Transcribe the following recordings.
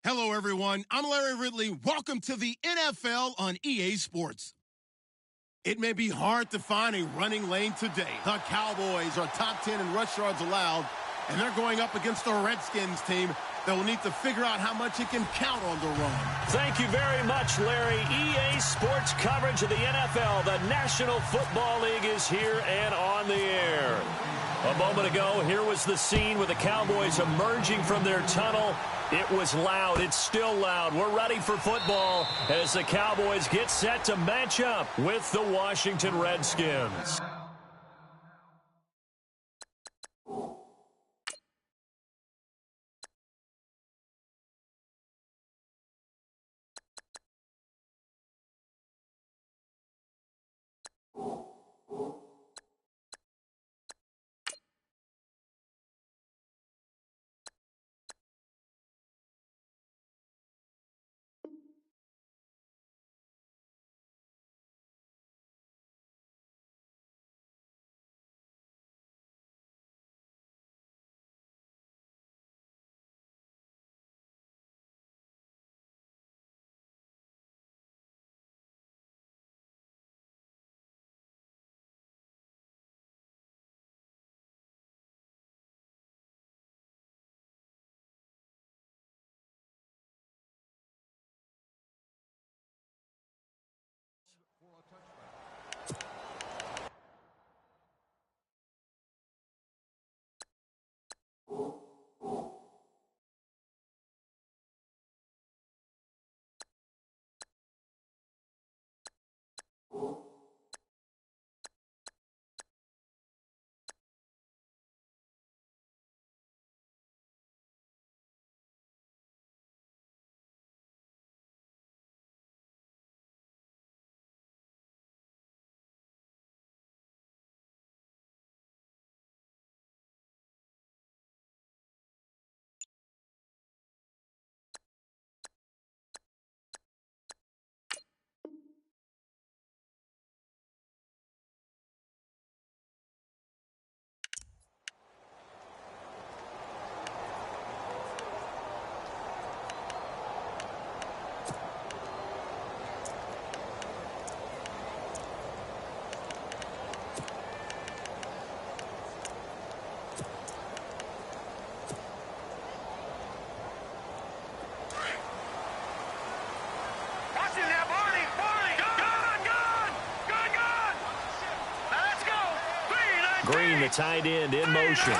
Hello, everyone. I'm Larry Ridley. Welcome to the NFL on EA Sports. It may be hard to find a running lane today. The Cowboys are top 10 in rush yards allowed, and they're going up against the Redskins team that will need to figure out how much it can count on the run. Thank you very much, Larry. EA Sports coverage of the NFL. The National Football League is here and on the air. A moment ago, here was the scene with the Cowboys emerging from their tunnel. It was loud. It's still loud. We're ready for football as the Cowboys get set to match up with the Washington Redskins. Green, the tight end, in motion.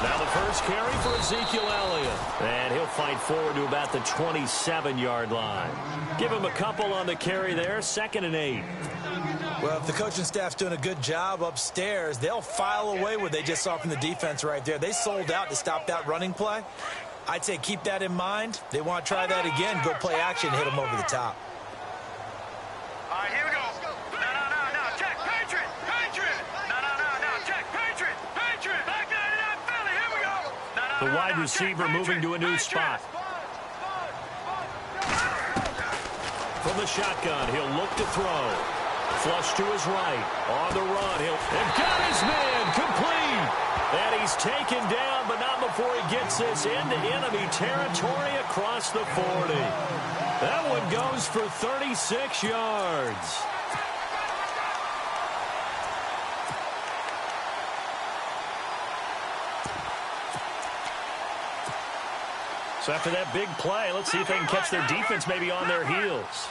Now the first carry for Ezekiel Elliott. And he'll fight forward to about the 27-yard line. Give him a couple on the carry there, 2nd and 8. Well, if the coaching staff's doing a good job upstairs, they'll file away what they just saw from the defense right there. They sold out to stop that running play. I'd say keep that in mind. They want to try that again, go play action, hit them over the top. All right, here we go. No, check, Patriot. No, check, Patriot. Back 99 Philly, here we go. The wide receiver moving to a new spot. From the shotgun, he'll look to throw. Flush to his right. On the run, and got his man complete. And he's taken down, but not before he gets this into enemy territory across the 40. That one goes for 36 yards. So after that big play, let's see if they can catch their defense maybe on their heels.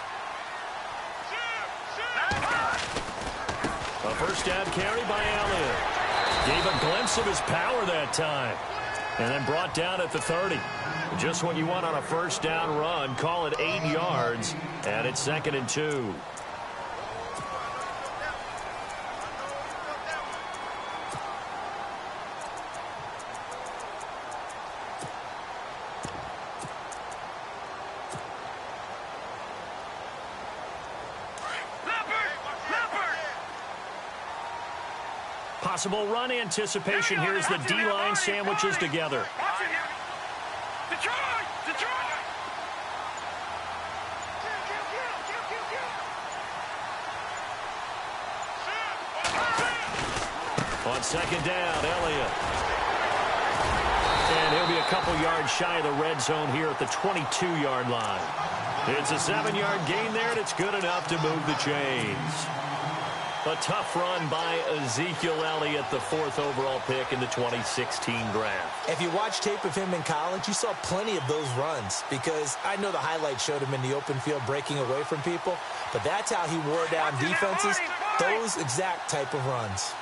A first down carry by Elliott. Gave a glimpse of his power that time. And then brought down at the 30. Just what you want on a first down run. Call it 8 yards. And it's 2nd and 2. Possible run anticipation here as the D-line sandwiches together. Detroit! On 2nd down, Elliott. And he'll be a couple yards shy of the red zone here at the 22-yard line. It's a 7-yard gain there, and it's good enough to move the chains. A tough run by Ezekiel Elliott, the 4th overall pick in the 2016 draft. If you watch tape of him in college, you saw plenty of those runs, because I know the highlights showed him in the open field breaking away from people, but that's how he wore down defenses, those exact type of runs.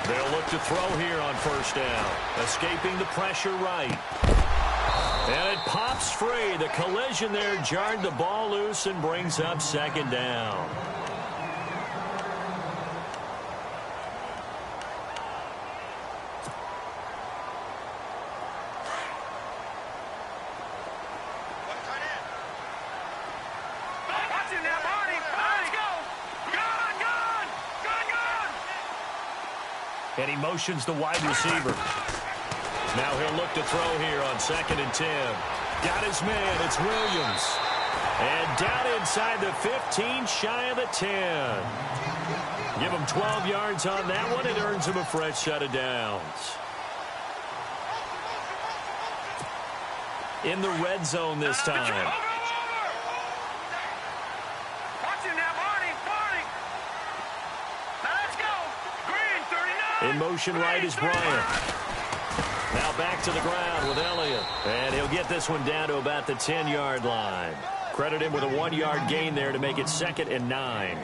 They'll look to throw here on first down. Escaping the pressure right. And it pops free. The collision there jarred the ball loose and brings up second down. And he motions the wide receiver. Now he'll look to throw here on 2nd and 10. Got his man. It's Williams. And down inside the 15, shy of the 10. Give him 12 yards on that one. It earns him a fresh set of downs. In the red zone this time. In motion right is Bryant. Now back to the ground with Elliott. And he'll get this one down to about the 10-yard line. Credit him with a 1-yard gain there to make it 2nd and 9.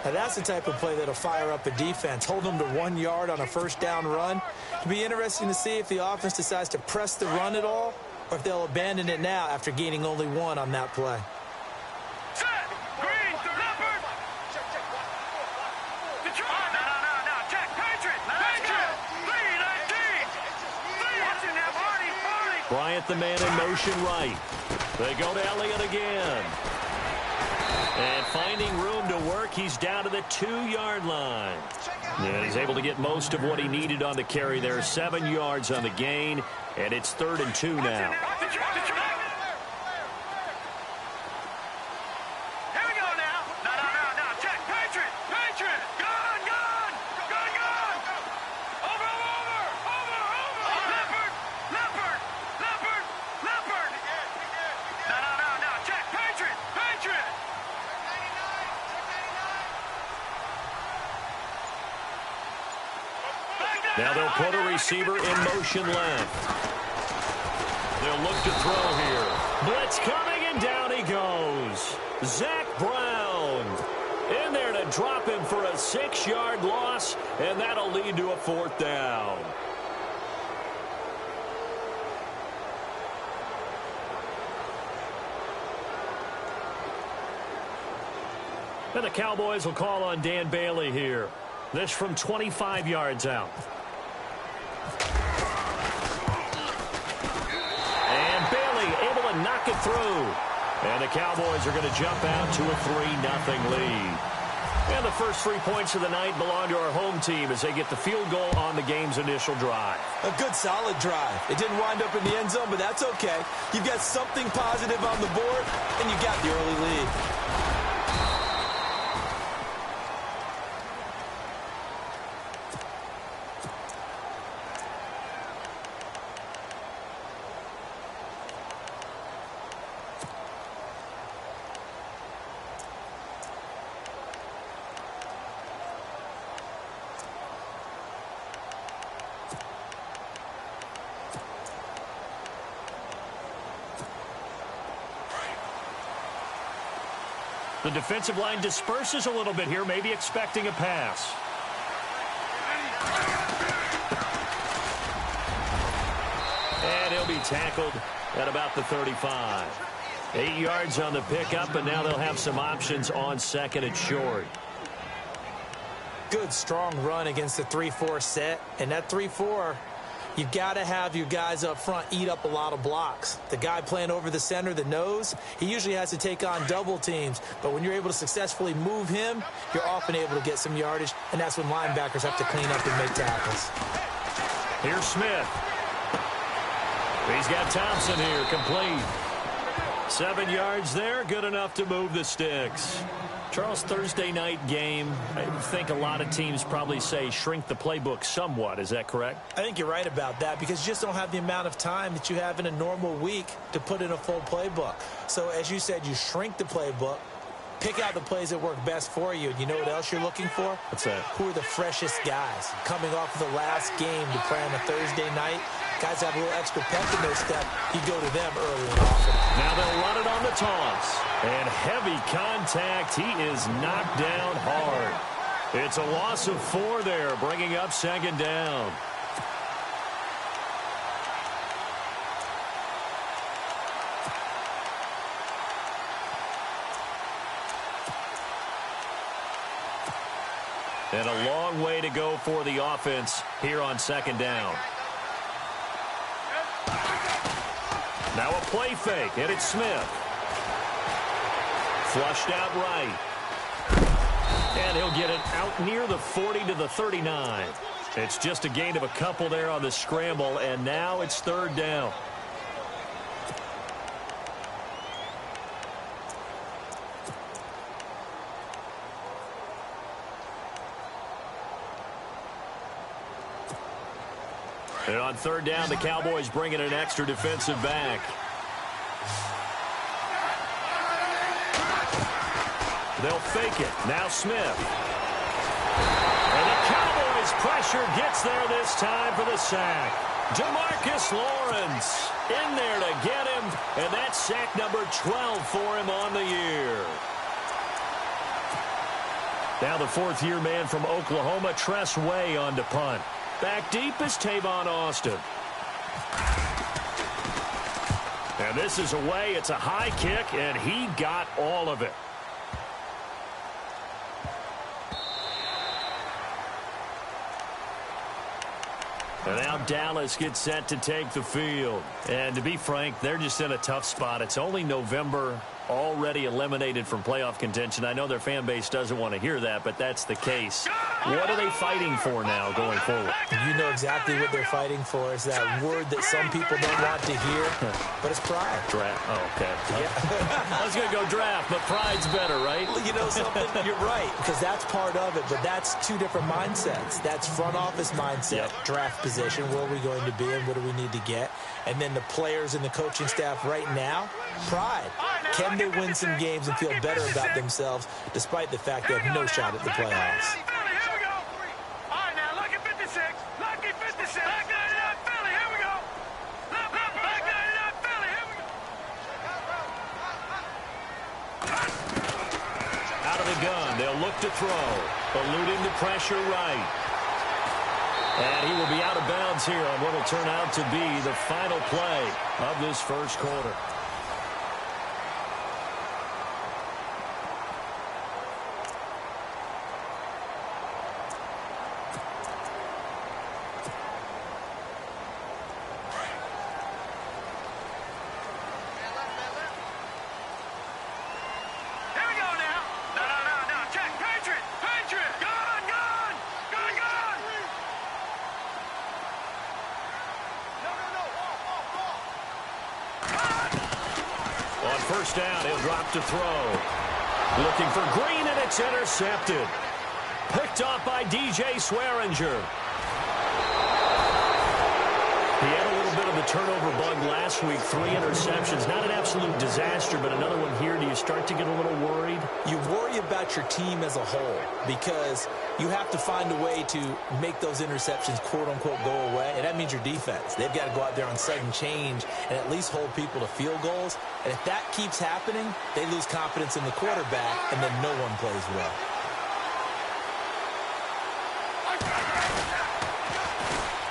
Now that's the type of play that'll fire up a defense. Hold them to 1 yard on a first down run. It'll be interesting to see if the offense decides to press the run at all, or if they'll abandon it now after gaining only 1 on that play. Bryant, the man in motion right. They go to Elliott again. And finding room to work, he's down to the 2-yard line. And he's able to get most of what he needed on the carry there. 7 yards on the gain, and it's 3rd and 2 now. Now they'll put a receiver in motion left. They'll look to throw here. Blitz coming, and down he goes. Zach Brown in there to drop him for a 6-yard loss, and that'll lead to a 4th down. And the Cowboys will call on Dan Bailey here. This from 25 yards out. And Bailey able to knock it through. And the Cowboys are going to jump out to a 3-0 lead. And the first 3 points of the night belong to our home team as they get the field goal on the game's initial drive. A good, solid drive. It didn't wind up in the end zone, but that's okay. You've got something positive on the board, and you got the early lead. The defensive line disperses a little bit here, maybe expecting a pass. And he'll be tackled at about the 35. 8 yards on the pickup, and now they'll have some options on 2nd and short. Good, strong run against the 3-4 set, and that 3-4 You've got to have your guys up front eat up a lot of blocks. The guy playing over the center, the nose, he usually has to take on double teams. But when you're able to successfully move him, you're often able to get some yardage, and that's when linebackers have to clean up and make tackles. Here's Smith. He's got Thompson here, complete. 7 yards there, good enough to move the sticks. Charles, Thursday night game, I think a lot of teams probably say shrink the playbook somewhat. Is that correct? I think you're right about that because you just don't have the amount of time that you have in a normal week to put in a full playbook. So as you said, you shrink the playbook, pick out the plays that work best for you. And you know what else you're looking for? What's that? Who are the freshest guys coming off of the last game to play on a Thursday night? Guys have a little extra pep in their step. You go to them early and often. Now they'll run it on the toss. And heavy contact. He is knocked down hard. It's a loss of 4 there, bringing up 2nd down. And a long way to go for the offense here on 2nd down. Now a play fake, and it's Smith. Flushed out right. And he'll get it out near the 40 to the 39. It's just a gain of a couple there on the scramble, and now it's 3rd down. And on 3rd down, the Cowboys bring in an extra defensive back. They'll fake it. Now Smith. And the Cowboys pressure gets there this time for the sack. Demarcus Lawrence in there to get him. And that's sack number 12 for him on the year. Now the 4th-year man from Oklahoma, Tress Way, on to punt. Back deep is Tavon Austin. And this is away. It's a high kick, and he got all of it. And now Dallas gets set to take the field. And to be frank, they're just in a tough spot. It's only November, already eliminated from playoff contention. I know their fan base doesn't want to hear that, but that's the case. What are they fighting for now going forward? You know exactly what they're fighting for. Is that word that some people don't want to hear, but it's pride. Draft. Oh, okay. Yeah. I was going to go draft, but pride's better, right? Well, you know something? You're right, because that's part of it, but that's 2 different mindsets. That's front office mindset, draft position, where are we going to be and what do we need to get? And then the players and the coaching staff right now, pride. Can they win some games and feel better about themselves despite the fact they have no shot at the playoffs? Out of the gun, they'll look to throw. Eluding the pressure right. And he will be out of bounds here on what will turn out to be the final play of this first quarter. First down, he'll drop to throw. Looking for Green, and it's intercepted. Picked off by DJ Swearinger. He had a little bit of a turnover bug last week, 3 interceptions. Not an absolute disaster, but another one here. Do you start to get a little worried? You worry about your team as a whole because you have to find a way to make those interceptions, quote-unquote, go away, and that means your defense. They've got to go out there on sudden change and at least hold people to field goals. And if that keeps happening, they lose confidence in the quarterback, and then no one plays well.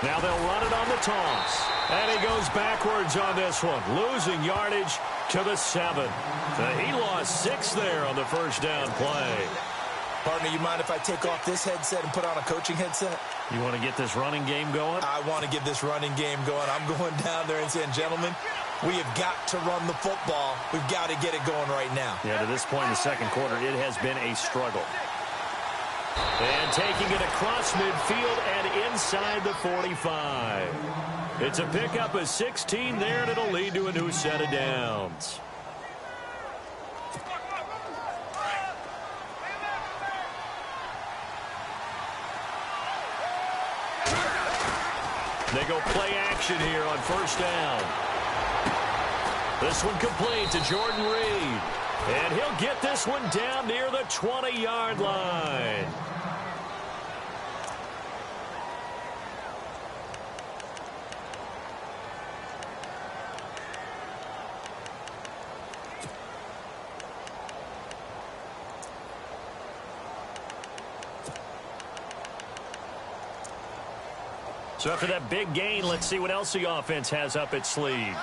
Now they'll run it on the toss. And he goes backwards on this one, losing yardage to the 7. He lost 6 there on the first down play. Partner, you mind if I take off this headset and put on a coaching headset? You want to get this running game going? I want to get this running game going. I'm going down there and saying, gentlemen, we have got to run the football. We've got to get it going right now. Yeah, to this point in the second quarter, it has been a struggle. And taking it across midfield and inside the 45. It's a pickup of 16 there, and it'll lead to a new set of downs. They go play action here on first down. This one complete to Jordan Reed. And he'll get this one down near the 20-yard line. So after that big gain, let's see what else the offense has up its sleeve.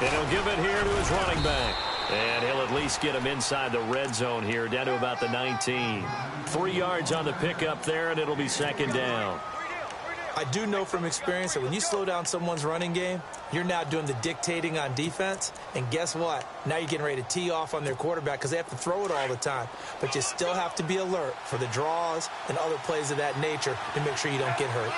And he'll give it here to his running back. And he'll at least get him inside the red zone here, down to about the 19. 3 yards on the pickup there, and it'll be second down. I do know from experience that when you slow down someone's running game, you're now doing the dictating on defense. And guess what? Now you're getting ready to tee off on their quarterback because they have to throw it all the time. But you still have to be alert for the draws and other plays of that nature to make sure you don't get hurt.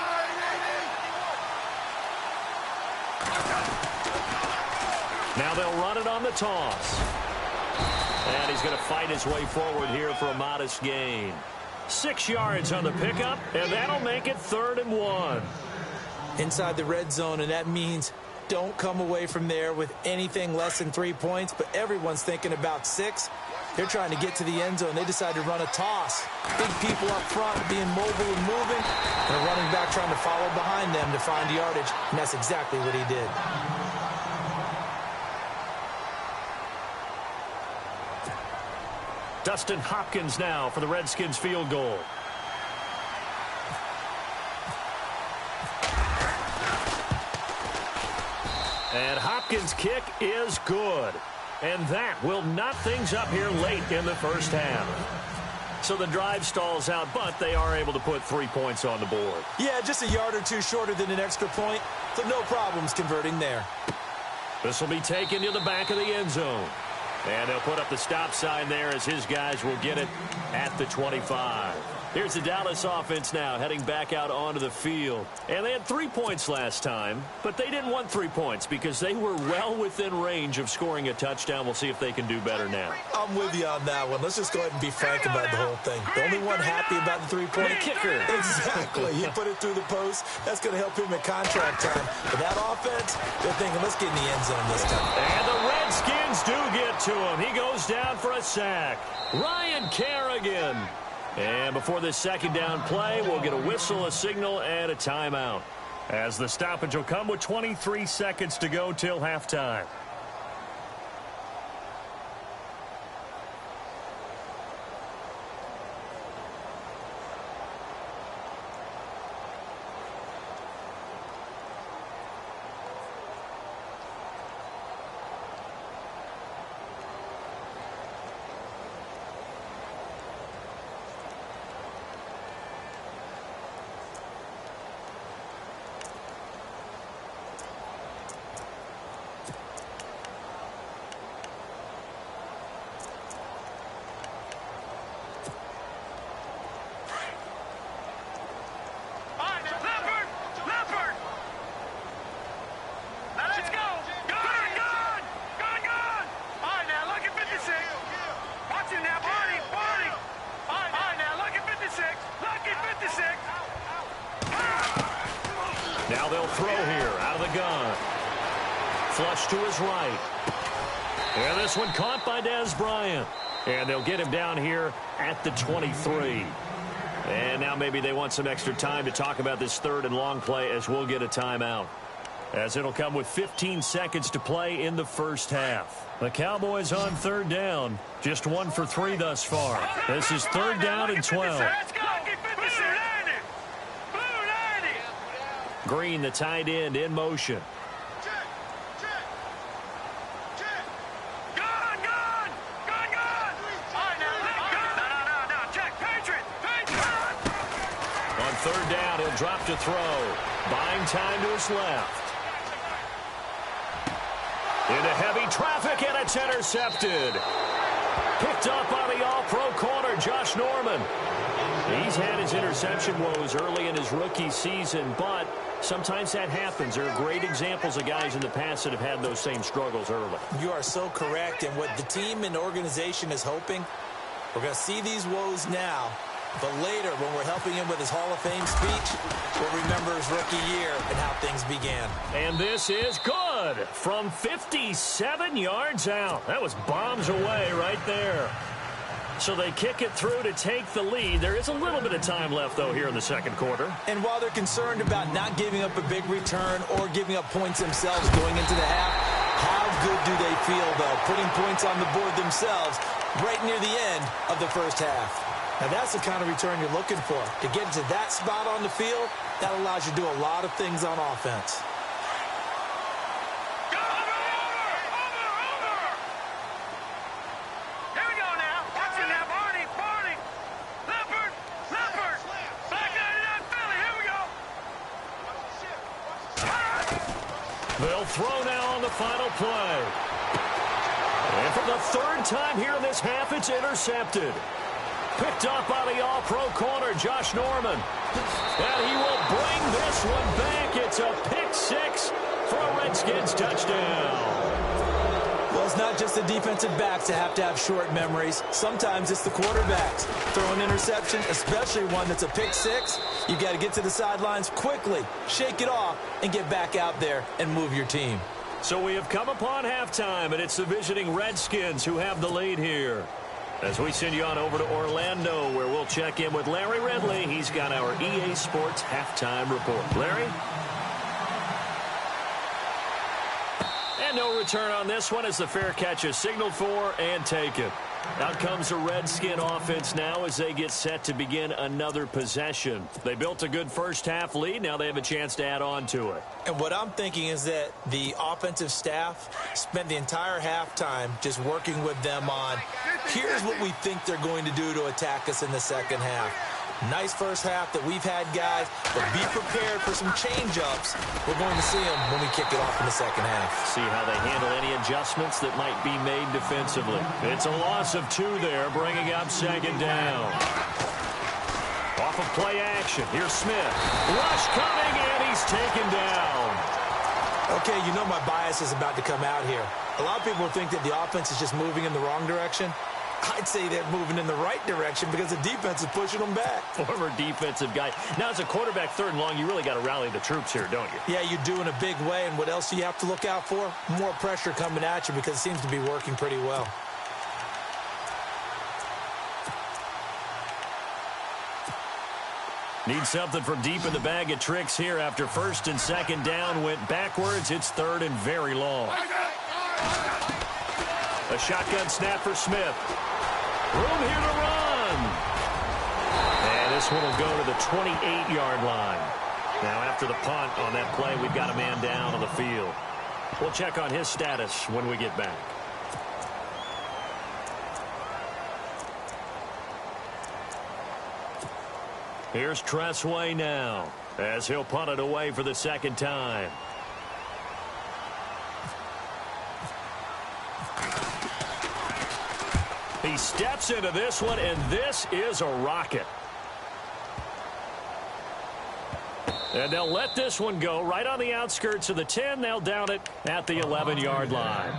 Now they'll run it on the toss. And he's going to fight his way forward here for a modest gain. 6 yards on the pickup, and that'll make it 3rd and 1. Inside the red zone, and that means don't come away from there with anything less than 3 points, but everyone's thinking about 6. They're trying to get to the end zone. They decide to run a toss. Big people up front being mobile and moving, and a running back trying to follow behind them to find yardage, and that's exactly what he did. Dustin Hopkins now for the Redskins field goal. And Hopkins' kick is good. And that will knot things up here late in the first half. So the drive stalls out, but they are able to put 3 points on the board. Yeah, just a yard or two shorter than an extra point, so no problems converting there. This will be taken to the back of the end zone. And they'll put up the stop sign there as his guys will get it at the 25. Here's the Dallas offense now heading back out onto the field. And they had 3 points last time, but they didn't want 3 points because they were well within range of scoring a touchdown. We'll see if they can do better now. I'm with you on that one. Let's just go ahead and be frank about the whole thing. The only one happy about the 3-point kicker. Exactly. He put it through the post. That's going to help him at contract time. But that offense, they're thinking, let's get in the end zone this time. And the Redskins do get to him. He goes down for a sack. Ryan Kerrigan. And before this second down play, we'll get a whistle, a signal, and a timeout. As the stoppage will come with 23 seconds to go till halftime. Now they'll throw here out of the gun. Flush to his right. And this one caught by Dez Bryant. And they'll get him down here at the 23. And now maybe they want some extra time to talk about this third and long play as we'll get a timeout. As it'll come with 15 seconds to play in the first half. The Cowboys on third down. Just 1 for 3 thus far. This is third down and 12. Green, the tight end, in motion. He'll drop to throw. Buying time to his left. Into heavy traffic, and it's intercepted. Picked up by the all-pro corner, Josh Norman. He's had his interception woes early in his rookie season, but sometimes that happens. There are great examples of guys in the past that have had those same struggles early. You are so correct, and what the team and organization is hoping, we're going to see these woes now, but later when we're helping him with his Hall of Fame speech, we'll remember his rookie year and how things began. And this is good from 57 yards out. That was bombs away right there. So they kick it through to take the lead. There is a little bit of time left, though, here in the second quarter. And while they're concerned about not giving up a big return or giving up points themselves going into the half, how good do they feel, though, putting points on the board themselves right near the end of the first half? Now, that's the kind of return you're looking for. To get to that spot on the field, that allows you to do a lot of things on offense. They'll throw now on the final play. And for the third time here in this half, it's intercepted. Picked up by the all-pro corner, Josh Norman. And he will bring this one back. It's a pick six for a Redskins touchdown. Well, it's not just the defensive backs that have to have short memories. Sometimes it's the quarterbacks. Throw an interception, especially one that's a pick six, you've got to get to the sidelines quickly, shake it off, and get back out there and move your team. So we have come upon halftime, and it's the visiting Redskins who have the lead here. As we send you on over to Orlando, where we'll check in with Larry Ridley. He's got our EA Sports halftime report. Larry? And no return on this one as the fair catch is signaled for and taken. Out comes the Redskin offense now as they get set to begin another possession. They built a good first half lead. Now they have a chance to add on to it. And what I'm thinking is that the offensive staff spent the entire halftime just working with them on, here's what we think they're going to do to attack us in the second half. Nice first half that we've had, guys, but be prepared for some change-ups. We're going to see them when we kick it off in the second half. See how they handle any adjustments that might be made defensively. It's a loss of 2 there, bringing up second down. Off of play action, here's Smith. Rush coming, and he's taken down. Okay, you know my bias is about to come out here. A lot of people think that the offense is just moving in the wrong direction. I'd say they're moving in the right direction because the defense is pushing them back. Former defensive guy. Now, as a quarterback, third and long, you really got to rally the troops here, don't you? Yeah, you do in a big way. And what else do you have to look out for? More pressure coming at you because it seems to be working pretty well. Need something from deep in the bag of tricks here after first and second down went backwards. It's third and very long. A shotgun snap for Smith. Room here to run. And this one will go to the 28-yard line. Now after the punt on that play, we've got a man down on the field. We'll check on his status when we get back. Here's Tressway now as he'll punt it away for the second time. He steps into this one, and this is a rocket. And they'll let this one go right on the outskirts of the 10. They'll down it at the 11-yard line.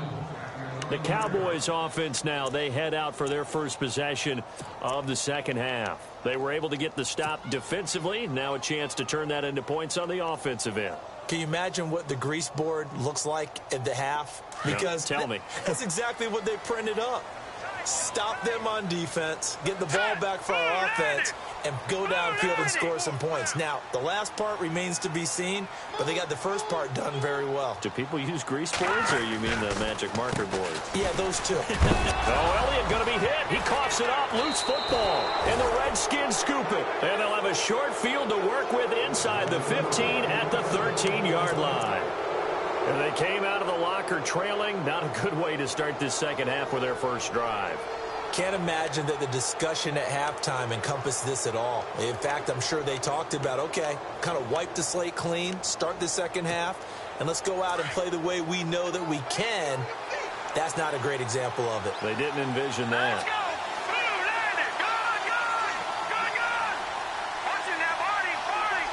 The Cowboys offense now, they head out for their first possession of the second half. They were able to get the stop defensively. Now a chance to turn that into points on the offensive end. Can you imagine what the grease board looks like at the half? Because tell me. That's exactly what they printed up. Stop them on defense, get the ball back for our offense, and go downfield and score some points. Now, the last part remains to be seen, but they got the first part done very well. Do people use grease boards, or you mean the magic marker board? Yeah, those two. Oh, Elliott going to be hit. He coughs it up. Loose football. And the Redskins scoop it. And they'll have a short field to work with inside the 15 at the 13-yard line. And they came out of the locker trailing. Not a good way to start this second half with their first drive. Can't imagine that the discussion at halftime encompassed this at all. In fact, I'm sure they talked about, okay, kind of wipe the slate clean, start the second half, and let's go out and play the way we know that we can. That's not a great example of it. They didn't envision that. Let's go. Blue, land it. Good, good. Good, good. Watching that, Barney, Barney.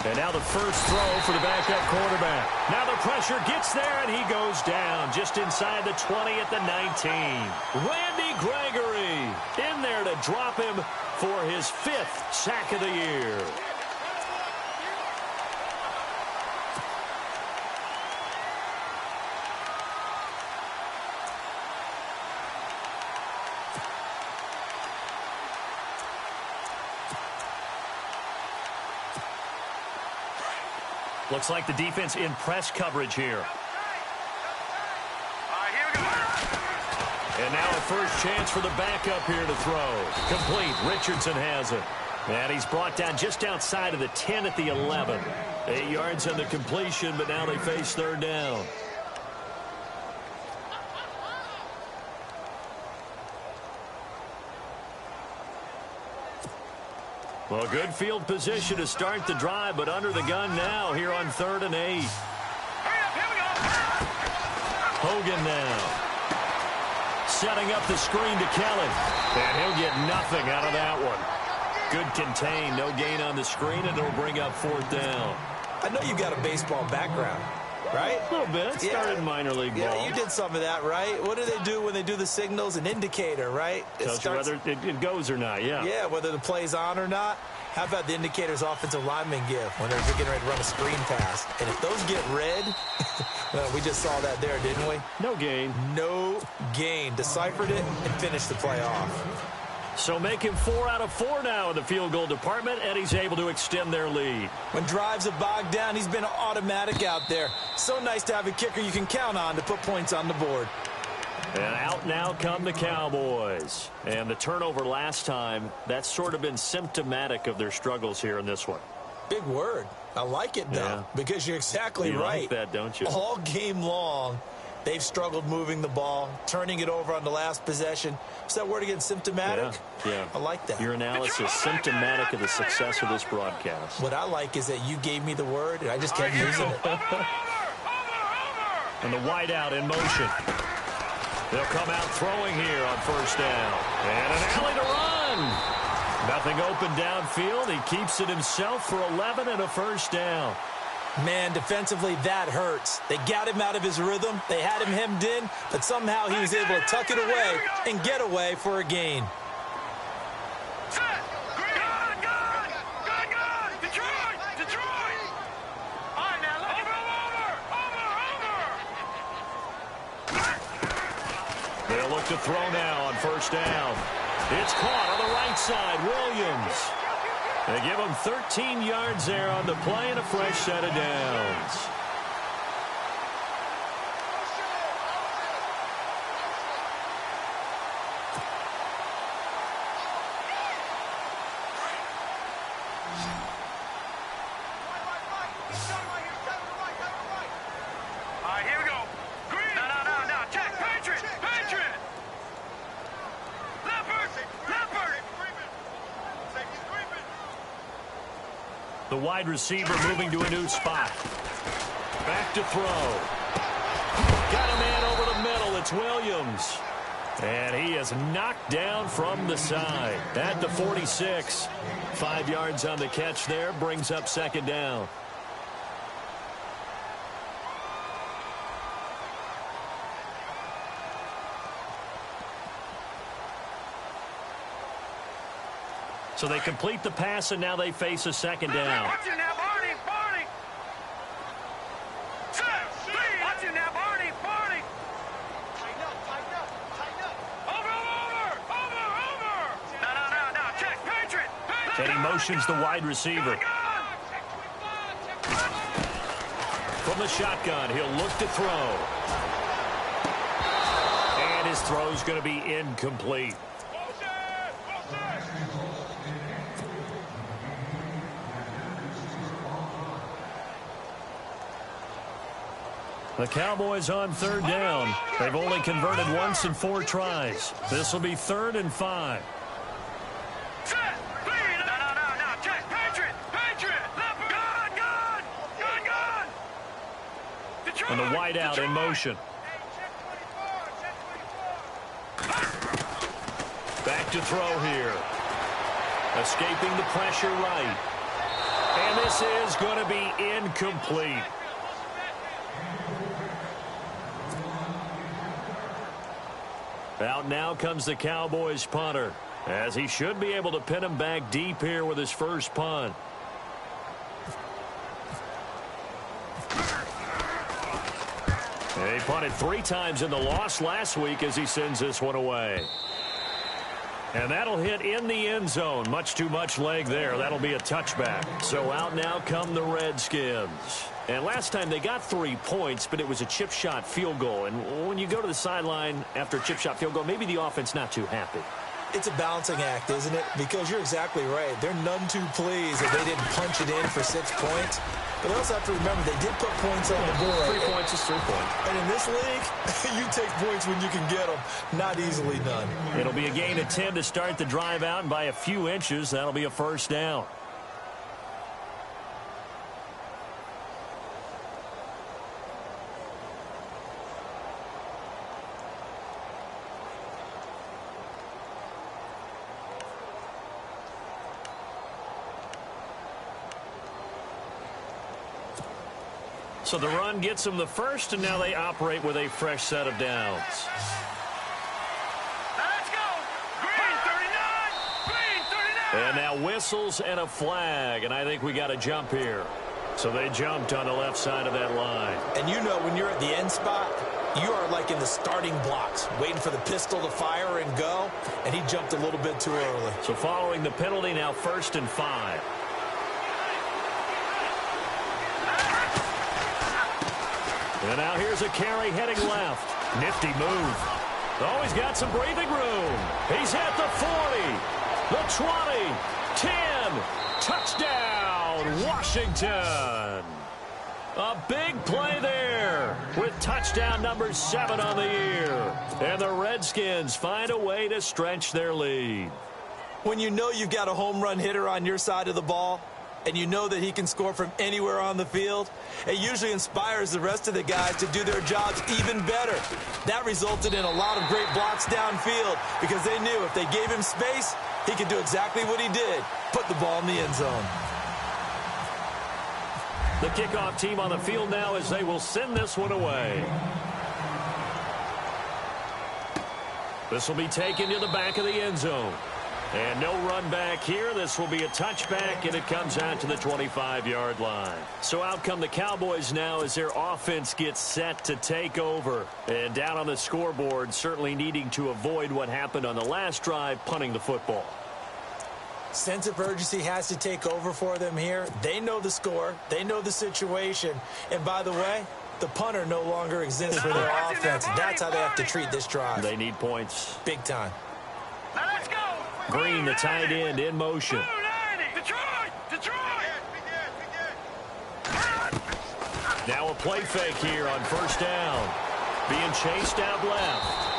And now the first throw for the backup quarterback. Now the pressure gets there, and he goes down just inside the 20 at the 19. Randy Gregory in there to drop him for his 5th sack of the year. Looks like the defense in press coverage here. All right, here we go. And now a first chance for the backup here to throw. Complete. Richardson has it. And he's brought down just outside of the 10 at the 11. 8 yards on the completion, but now they face third down. Well, good field position to start the drive, but under the gun now here on 3rd and 8. Hurry up, here we go. Hogan now. Setting up the screen to Kelly. And he'll get nothing out of that one. Good contain, no gain on the screen, and it'll bring up 4th down. I know you've got a baseball background, right? A little bit. Started minor league ball. Yeah, you did some of that, right? What do they do when they do the signals? An indicator, right? Tells you whether it goes or not, yeah. Yeah, whether the play's on or not. How about the indicators offensive linemen give when they're getting ready to run a screen pass? And if those get red, well, we just saw that there, didn't we? No gain. No gain. Deciphered it and finished the play off. So make him 4 out of 4 now in the field goal department, and he's able to extend their lead. When drives have bogged down, he's been automatic out there. So nice to have a kicker you can count on to put points on the board. And out now come the Cowboys. And the turnover last time, that's sort of been symptomatic of their struggles here in this one. Big word. I like it, though, because you're exactly right. You like that, don't you? All game long, they've struggled moving the ball, turning it over on the last possession. Is that word again, symptomatic? Yeah. I like that. Your analysis, symptomatic of the success of this broadcast. What I like is that you gave me the word, and I just kept using it. And the wideout in motion. They'll come out throwing here on 1st down. And an alley to run. Nothing open downfield. He keeps it himself for 11 and a 1st down. Man, defensively, that hurts. They got him out of his rhythm. They had him hemmed in, but somehow he was able to tuck it away and get away for a gain. Set. Good, good. Good, good. Detroit, Detroit. All right, now, over. They'll look to throw now on 1st down. It's caught on the right side. Williams. They give him 13 yards there on the play and a fresh set of downs. All right, here we go. Green. No. Check. Patriot. Leopard. The wide receiver moving to a new spot. Back to throw. Got a man over the middle. It's Williams. And he is knocked down from the side. At the 46. 5 yards on the catch there. Brings up 2nd down. So they complete the pass, and now they face a 2nd down. Watch it now, Barney. Set. Watch it now, Barney. Tighten up. Over. No. Check. Patriot. And he motions the wide receiver. From the shotgun, he'll look to throw. And his throw's going to be incomplete. The Cowboys on third down. They've only converted once in 4 tries. This will be 3rd and 5. Set. Lead. No. Check. Patriot. Leopard. Gun. Detroit. And the wideout in motion. Back to throw here. Escaping the pressure right. And this is going to be incomplete. Out now comes the Cowboys punter, as he should be able to pin him back deep here with his first punt. And he punted 3 times in the loss last week as he sends this one away. And that'll hit in the end zone. Much too much leg there. That'll be a touchback. So out now come the Redskins. And last time they got 3 points, but it was a chip shot field goal. And when you go to the sideline after a chip shot field goal, maybe the offense not too happy. It's a balancing act, isn't it? Because you're exactly right. They're none too pleased that they didn't punch it in for 6 points. But they also have to remember they did put points on the board. 3 points is 3 points. And in this league, you take points when you can get them. Not easily done. It'll be a gain of 10 to start the drive out, and by a few inches, that'll be a first down. So the run gets them the first, and now they operate with a fresh set of downs. Let's go. Green 39. And now whistles and a flag, and I think we got a jump here. So they jumped on the left side of that line. And you know when you're at the end spot, you are like in the starting blocks, waiting for the pistol to fire and go, and he jumped a little bit too early. So following the penalty, now 1st and 5. And now here's a carry heading left. Nifty move. Oh, he's got some breathing room. He's at the 40, the 20, 10. Touchdown, Washington. A big play there with touchdown number 7 on the year. And the Redskins find a way to stretch their lead. When you know you've got a home run hitter on your side of the ball, and you know that he can score from anywhere on the field, it usually inspires the rest of the guys to do their jobs even better. That resulted in a lot of great blocks downfield because they knew if they gave him space, he could do exactly what he did, put the ball in the end zone. The kickoff team on the field now as they will send this one away. This will be taken to the back of the end zone. And no run back here. This will be a touchback, and it comes out to the 25-yard line. So out come the Cowboys now as their offense gets set to take over. And down on the scoreboard, certainly needing to avoid what happened on the last drive, punting the football. Sense of urgency has to take over for them here. They know the score. They know the situation. And by the way, the punter no longer exists for their offense. That's how they have to treat this drive. They need points. Big time. Now let's go. Green, the tight end, in motion. Detroit. Now a play fake here on 1st down. Being chased out left.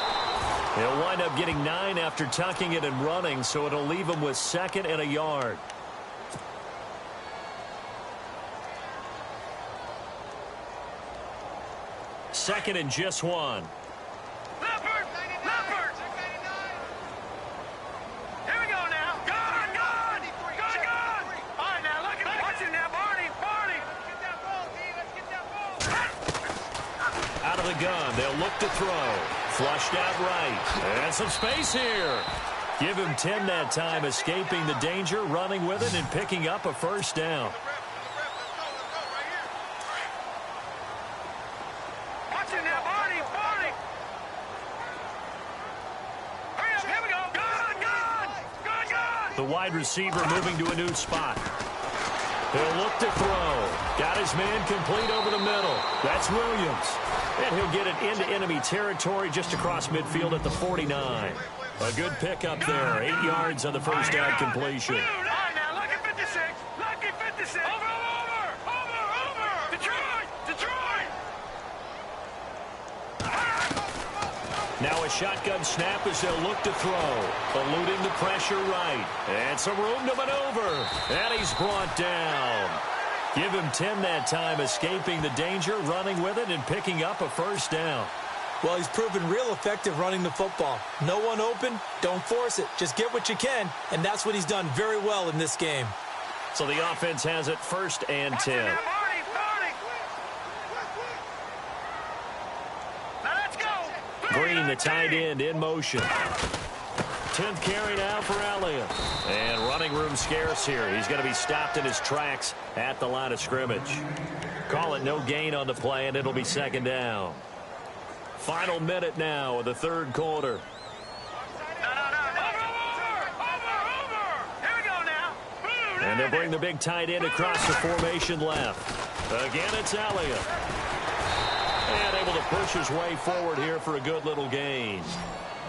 He'll wind up getting 9 after tucking it and running, so it'll leave him with 2nd and a yard. Second and just 1. Leopard. Here we go now. Gun. All right, now look at watch him now, Barney. Get that ball, D. Let's get that ball. Out of the gun, they'll look to throw. Flushed out right. And some space here. Give him 10 that time, escaping the danger, running with it, and picking up a 1st down. Watch him now, Barney. Hurry up, here we go. Gun. The wide receiver moving to a new spot. He'll look to throw. Got his man complete over the middle. That's Williams. And he'll get it into enemy territory just across midfield at the 49. A good pickup there. 8 yards on the first down completion. All right, now look at 56. Over. Detroit. Now a shotgun snap as they'll look to throw. Eluding the pressure right. And some room to maneuver. And he's brought down. Give him 10 that time, escaping the danger, running with it, and picking up a first down. Well, he's proven real effective running the football. No one open, don't force it. Just get what you can, and that's what he's done very well in this game. So the offense has it 1st and 10. Now let's go. Green, the tight end, in motion. 10th carry now for Elliott. And running room scarce here. He's going to be stopped in his tracks at the line of scrimmage. Call it no gain on the play, and it'll be 2nd down. Final minute now of the 3rd quarter. No. Over. Here we go now. And they'll bring the big tight end across the formation left. Again, it's Elliott. And able to push his way forward here for a good little gain.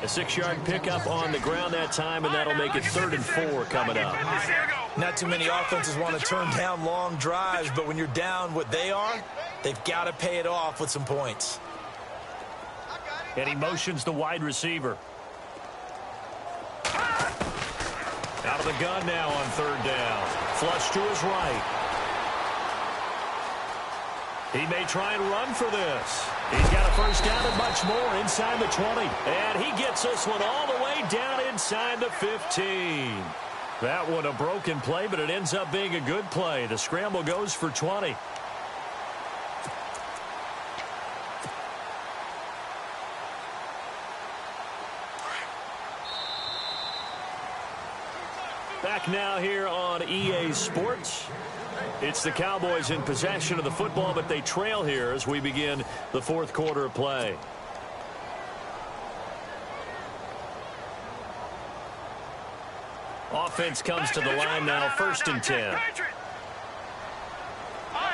A 6-yard pickup on the ground that time, and that'll make it 3rd and 4 coming up. Not too many offenses want to turn down long drives, but when you're down what they are, they've got to pay it off with some points. And he motions the wide receiver. Out of the gun now on 3rd down. Flush to his right. He may try and run for this. He's got a first down and much more inside the 20. And he gets this one all the way down inside the 15. That one a broken play, but it ends up being a good play. The scramble goes for 20. Back now here on EA Sports. It's the Cowboys in possession of the football, but they trail here as we begin the 4th quarter of play. Offense comes to the line now, 1st and 10. All right,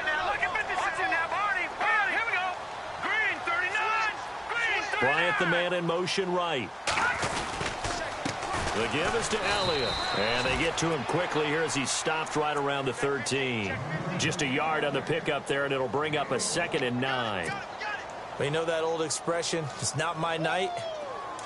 now look at 56 in now, Barney, here we go. Green, 39. Bryant, the man in motion right. The give is to Elliott. And they get to him quickly here as he's stopped right around the 13. Just a yard on the pickup there, and it'll bring up a 2nd and 9. Well, you know that old expression, it's not my night.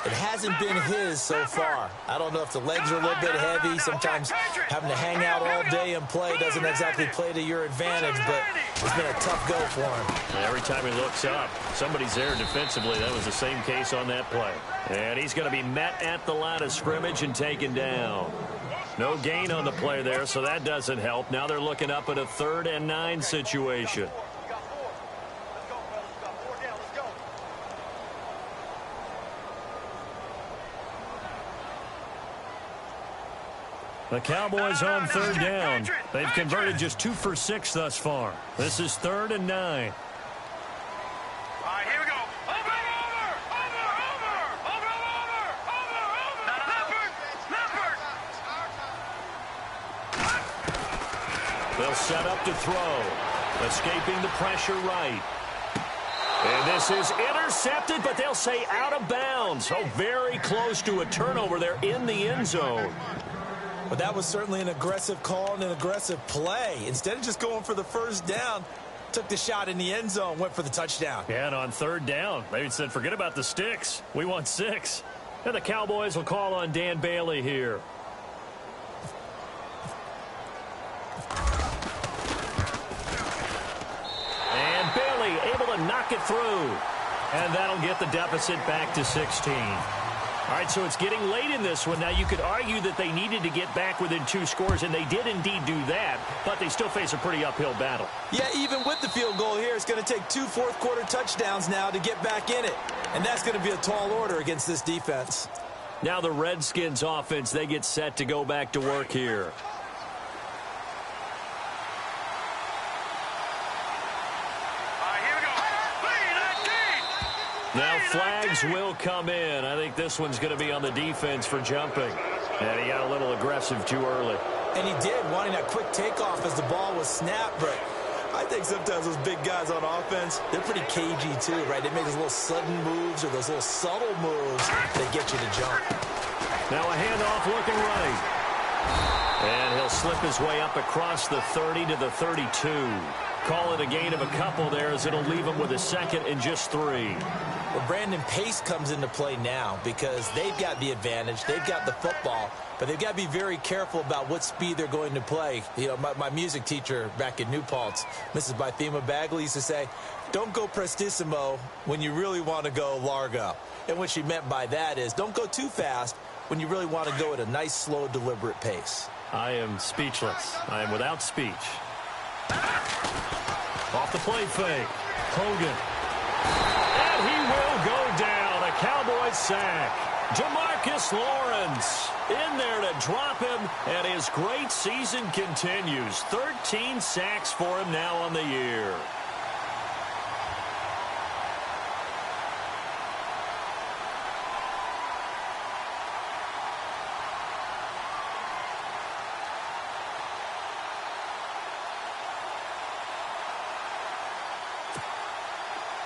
It hasn't been his so far. I don't know if the legs are a little bit heavy. Sometimes having to hang out all day and play doesn't exactly play to your advantage, but it's been a tough go for him. Every time he looks up, somebody's there defensively. That was the same case on that play. And he's going to be met at the line of scrimmage and taken down. No gain on the play there, so that doesn't help. Now they're looking up at a 3rd and 9 situation. The Cowboys on 3rd down. They've converted just 2 for 6 thus far. This is 3rd and 9. All right, here we go. Over. Leopard. They'll set up to throw. Escaping the pressure right. And this is intercepted, but they'll say out of bounds. So very close to a turnover there in the end zone. But that was certainly an aggressive call and an aggressive play. Instead of just going for the first down, took the shot in the end zone, went for the touchdown. Yeah, and on 3rd down, they said, forget about the sticks. We want 6. And the Cowboys will call on Dan Bailey here. And Bailey able to knock it through. And that'll get the deficit back to 16. All right, so it's getting late in this one. Now, you could argue that they needed to get back within 2 scores, and they did indeed do that, but they still face a pretty uphill battle. Yeah, even with the field goal here, it's going to take 2 fourth-quarter touchdowns now to get back in it. And that's going to be a tall order against this defense. Now the Redskins offense, they get set to go back to work here. Now flags will come in. I think this one's going to be on the defense for jumping. And he got a little aggressive too early. And he did, wanting that quick takeoff as the ball was snapped. But I think sometimes those big guys on offense, they're pretty cagey too, right? They make those little sudden moves or those little subtle moves that get you to jump. Now a handoff looking right. And he'll slip his way up across the 30 to the 32. call it a gain of a couple there as it'll leave them with a second and just 3. Well, Brandon, pace comes into play now because they've got the advantage. They've got the football, but they've got to be very careful about what speed they're going to play. You know, my music teacher back in New Paltz, Mrs. Bythema Bagley, used to say, don't go prestissimo when you really want to go largo. And what she meant by that is don't go too fast when you really want to go at a nice, slow, deliberate pace. I am speechless. I am without speech. Off the play fake. Hogan. And he will go down. A Cowboys sack. Jamarcus Lawrence in there to drop him, and his great season continues. 13 sacks for him now on the year.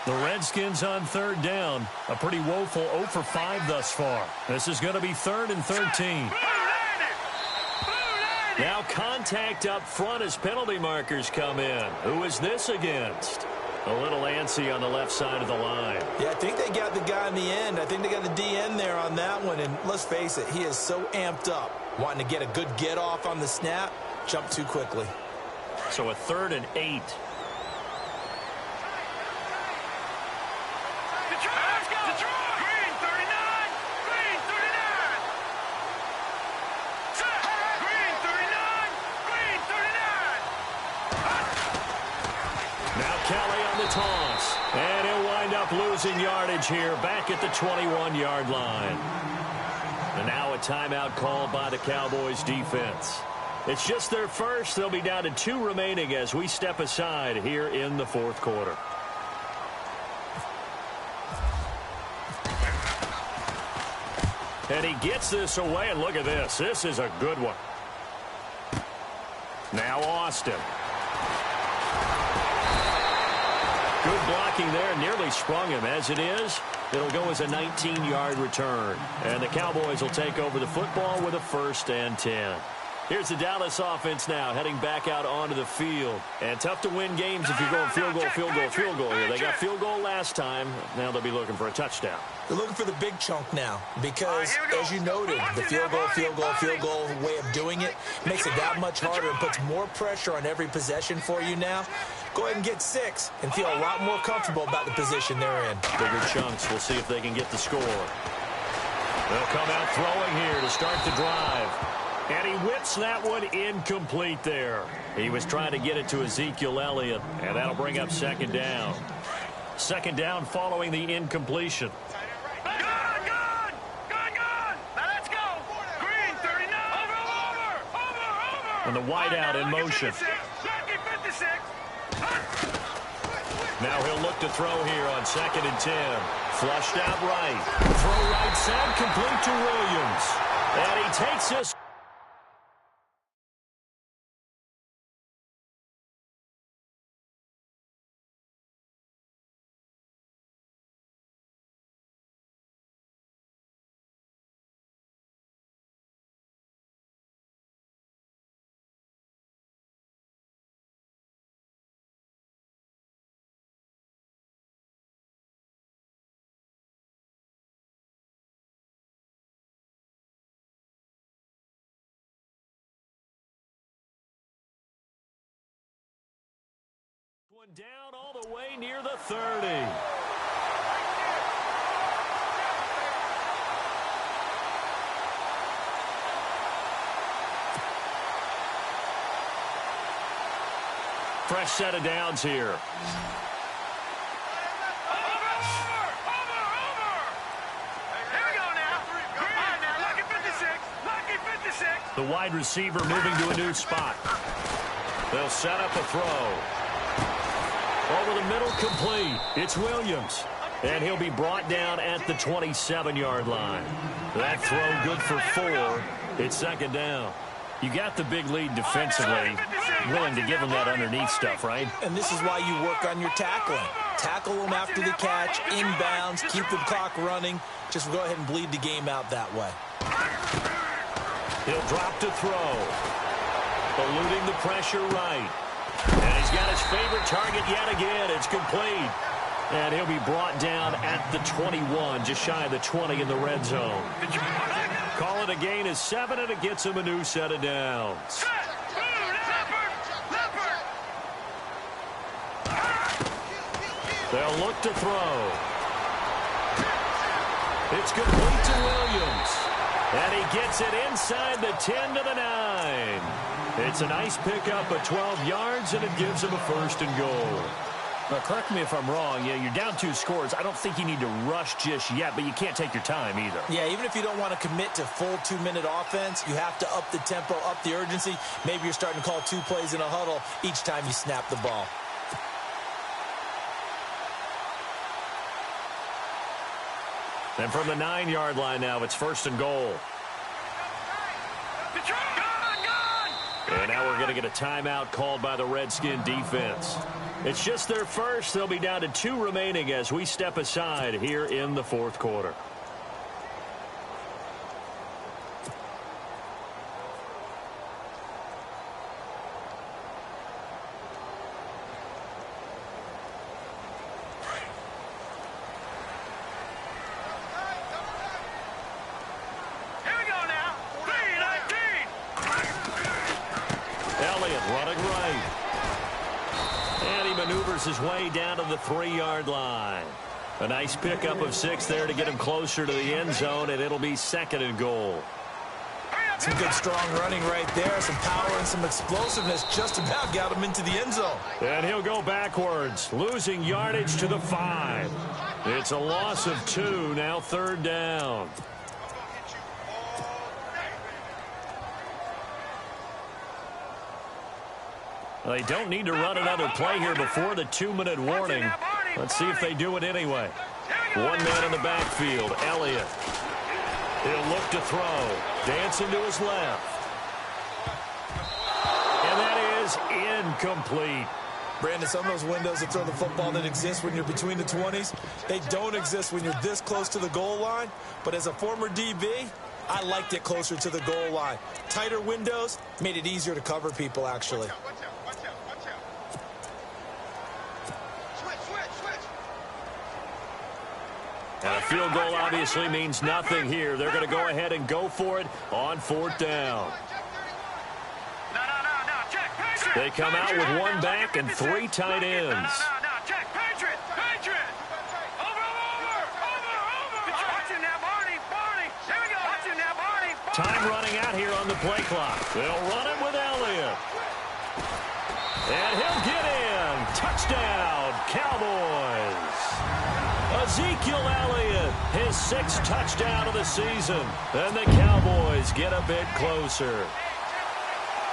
The Redskins on 3rd down. A pretty woeful 0 for 5 thus far. This is going to be 3rd and 13. Now contact up front as penalty markers come in. Who is this against? A little antsy on the left side of the line. Yeah, I think they got the guy in the end. I think they got the DN there on that one. And let's face it, he is so amped up, wanting to get a good get off on the snap, jump too quickly. So a 3rd and 8. Toss, and he'll wind up losing yardage here back at the 21-yard line. And now a timeout called by the Cowboys defense. It's just their first. They'll be down to 2 remaining as we step aside here in the 4th quarter. And he gets this away, and look at this. This is a good one. Now Austin. Good blocking there, nearly sprung him. As it is, it'll go as a 19-yard return. And the Cowboys will take over the football with a 1st and 10. Here's the Dallas offense now, heading back out onto the field. And tough to win games if you're going field goal, field goal, field goal here. They got field goal last time. Now they'll be looking for a touchdown. They're looking for the big chunk now because, as you noted, the field goal way of doing it makes it that much harder and puts more pressure on every possession for you now. Go ahead and get 6 and feel a lot more comfortable about the position they're in. Bigger chunks. We'll see if they can get the score. They'll come out throwing here to start the drive. And he whips that one incomplete there. He was trying to get it to Ezekiel Elliott, and that'll bring up 2nd down. 2nd down following the incompletion. Good! Now let's go! Green, 39! Over! And the wideout in motion. Lucky 56! Now he'll look to throw here on 2nd and 10. Flushed out right. Throw right side, complete to Williams. And he takes this. One down all the way near the 30. Fresh set of downs here. Over! Here we go now. All right, now, lucky 56. Lucky 56. The wide receiver moving to a new spot. They'll set up a throw. Over the middle, complete. It's Williams. And he'll be brought down at the 27-yard line. That throw good for 4. It's 2nd down. You got the big lead defensively. Willing to give them that underneath stuff, right? And this is why you work on your tackling. Tackle them after the catch, inbounds, keep the clock running. Just go ahead and bleed the game out that way. He'll drop to throw. Eluding the pressure right. And he's got his favorite target yet again. It's complete. And he'll be brought down at the 21, just shy of the 20 in the red zone. Call it a gain of 7, and it gets him a new set of downs. They'll look to throw. It's complete to Williams. And he gets it inside the 10 to the 9. It's a nice pickup of 12 yards, and it gives him a 1st and goal. Now, correct me if I'm wrong. Yeah, you're down 2 scores. I don't think you need to rush just yet, but you can't take your time either. Yeah, even if you don't want to commit to full 2-minute offense, you have to up the tempo, up the urgency. Maybe you're starting to call 2 plays in a huddle each time you snap the ball. And from the 9-yard line now, it's 1st and goal. And now we're going to get a timeout called by the Redskin defense. It's just their first. They'll be down to 2 remaining as we step aside here in the 4th quarter. His way down to the 3-yard line. A nice pickup of 6 there to get him closer to the end zone, and it'll be 2nd and goal. Some good strong running right there, some power and some explosiveness just about got him into the end zone. And he'll go backwards, losing yardage to the 5. It's a loss of 2, now 3rd down. They don't need to run another play here before the 2-minute warning. Let's see if they do it anyway. 1 man in the backfield, Elliott. He'll look to throw. Dancing to his left. And that is incomplete. Brandon, some of those windows to throw the football that exist when you're between the 20s, they don't exist when you're this close to the goal line. But as a former DB, I liked it closer to the goal line. Tighter windows made it easier to cover people, actually. And a field goal obviously means nothing here. They're going to go ahead and go for it on 4th down. They come out with 1 back and 3 tight ends. Time running out here on the play clock. They'll run it with Elliott. And he'll get in. Touchdown, Cowboys. Ezekiel Elliott, his 6th touchdown of the season. And the Cowboys get a bit closer.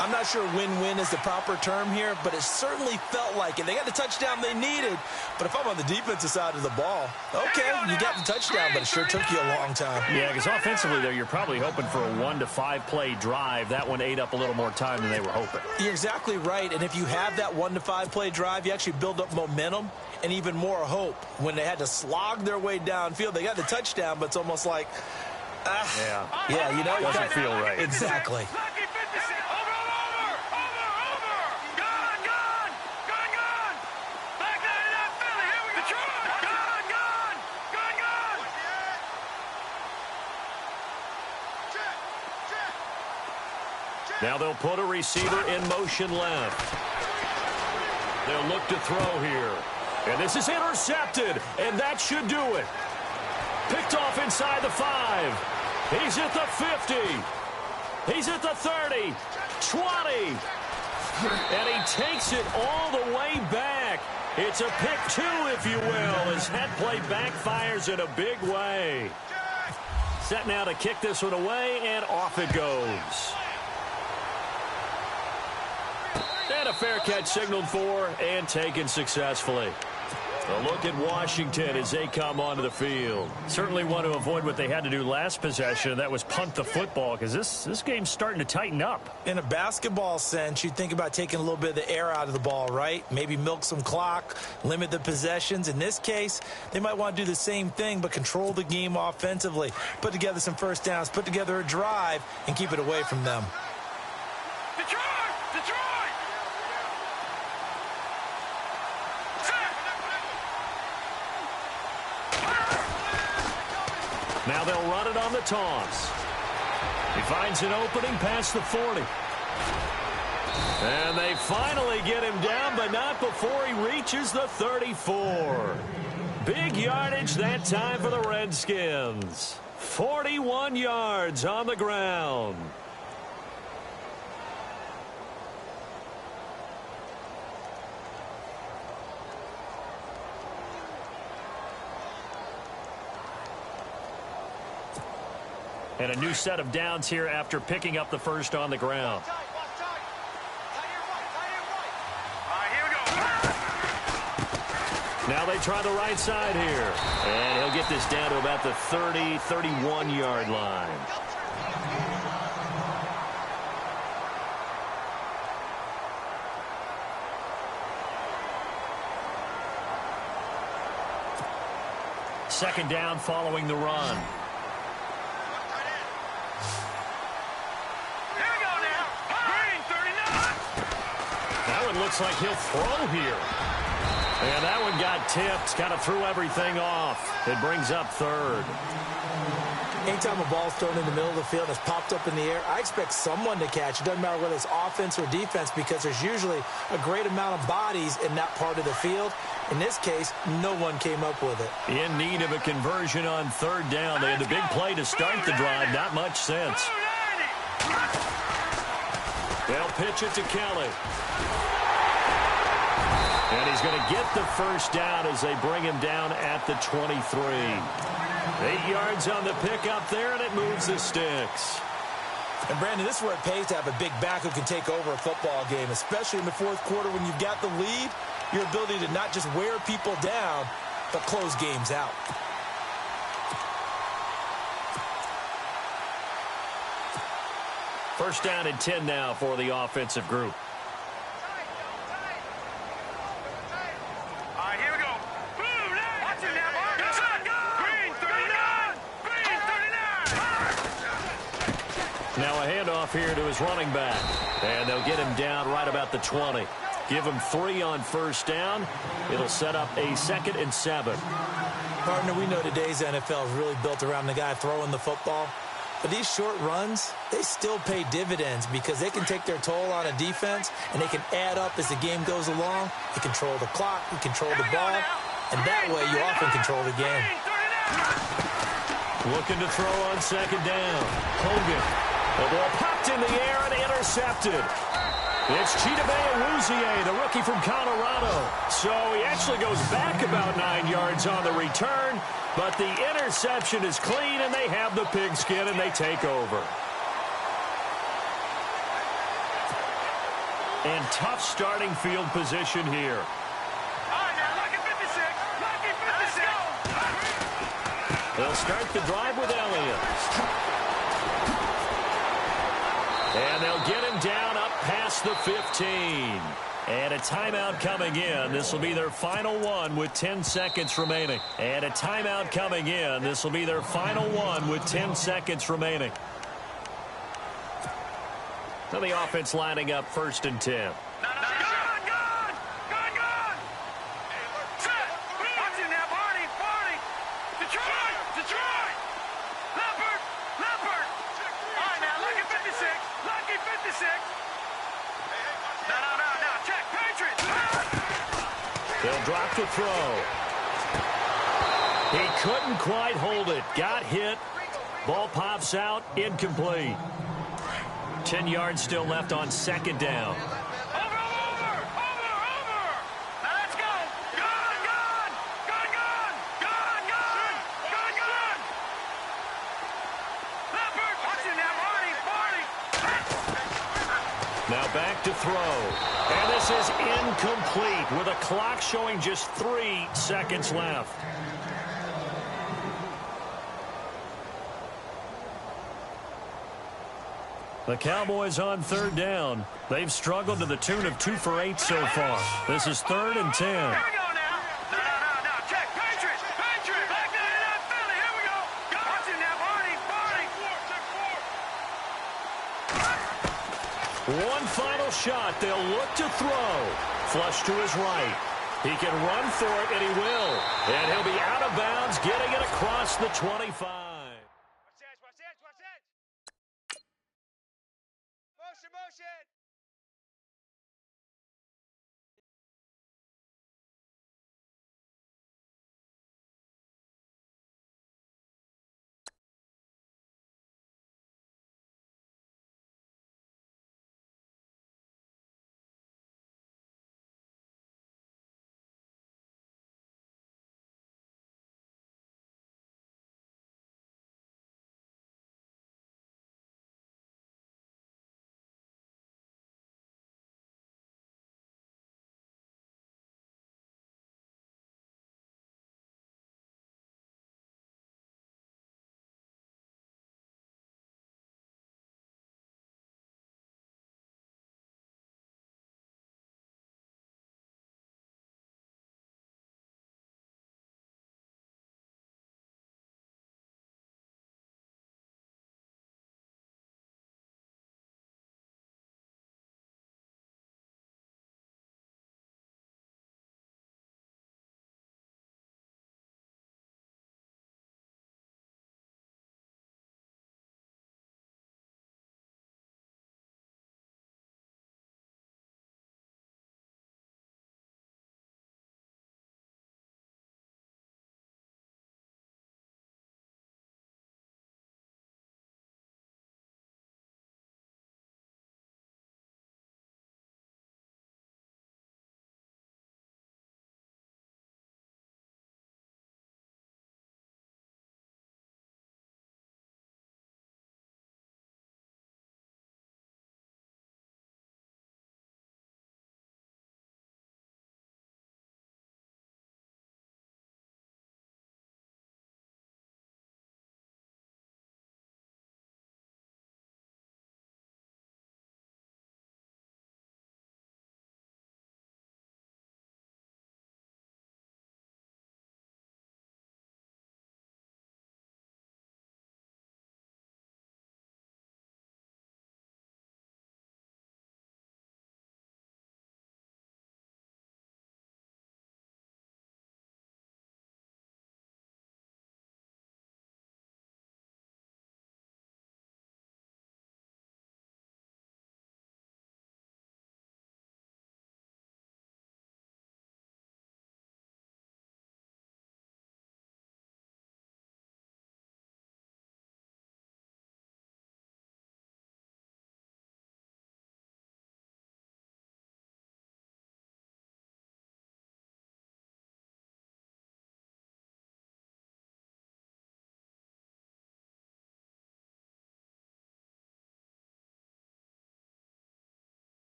I'm not sure win-win is the proper term here, but it certainly felt like it. They got the touchdown they needed, but if I'm on the defensive side of the ball, okay, you got the touchdown, but it sure took you a long time. Yeah, because offensively there, you're probably hoping for a 1 to 5 play drive. That one ate up a little more time than they were hoping. You're exactly right, and if you have that 1 to 5 play drive, you actually build up momentum and even more hope. When they had to slog their way downfield, they got the touchdown, but it's almost like, yeah, you know, doesn't feel right. Exactly. Now they'll put a receiver in motion left. They'll look to throw here. And this is intercepted, and that should do it. Picked off inside the 5. He's at the 50. He's at the 30. 20. And he takes it all the way back. It's a pick 2, if you will, as that play backfires in a big way. Set now to kick this one away, and off it goes. And a fair catch signaled for and taken successfully. A look at Washington as they come onto the field. Certainly want to avoid what they had to do last possession. That was punt the football, because this game's starting to tighten up. In a basketball sense, you think about taking a little bit of the air out of the ball, right? Maybe milk some clock, limit the possessions. In this case, they might want to do the same thing, but control the game offensively. Put together some first downs, put together a drive, and keep it away from them. Now they'll run it on the toss. He finds an opening past the 40. And they finally get him down, but not before he reaches the 34. Big yardage that time for the Redskins. 41 yards on the ground. And a new set of downs here after picking up the first on the ground. Now they try the right side here. And he'll get this down to about the 30, 31-yard line. Second down following the run. Looks like he'll throw here. And that one got tipped. Kind of threw everything off. It brings up third. Anytime a ball's thrown in the middle of the field and it's popped up in the air, I expect someone to catch. It doesn't matter whether it's offense or defense because there's usually a great amount of bodies in that part of the field. In this case, no one came up with it. In need of a conversion on third down. They had the big play to start the drive. Not much sense. They'll pitch it to Kelly. And he's going to get the first down as they bring him down at the 23. 8 yards on the pickup there, and it moves the sticks. And, Brandon, this is where it pays to have a big back who can take over a football game, especially in the fourth quarter when you've got the lead, your ability to not just wear people down, but close games out. First down and 10 now for the offensive group. Now a handoff here to his running back. And they'll get him down right about the 20. Give him 3 on first down. It'll set up a 2nd and 7. Partner, we know today's NFL is really built around the guy throwing the football. But these short runs, they still pay dividends because they can take their toll on a defense and they can add up as the game goes along. You control the clock, you control the ball, and that way you often control the game. Looking to throw on second down. Hogan. The ball popped in the air and intercepted. It's Chidobe Awuzie, the rookie from Colorado. So he actually goes back about 9 yards on the return, but the interception is clean, and they have the pigskin, and they take over. And tough starting field position here. They'll start the drive with Elliott. And they'll get him down up past the 15. And a timeout coming in. This will be their final one with 10 seconds remaining. And a timeout coming in. This will be their final one with 10 seconds remaining. So the offense lining up 1st and 10. They'll drop the throw. He couldn't quite hold it. Got hit. Ball pops out. Incomplete. 10 yards still left on second down. Now back to throw. And this is incomplete with a clock showing just 3 seconds left. The Cowboys on third down. They've struggled to the tune of 2 for 8 so far. This is 3rd and 10. One final shot. They'll look to throw. Flush to his right. He can run for it, and he will. And he'll be out of bounds, getting it across the 25.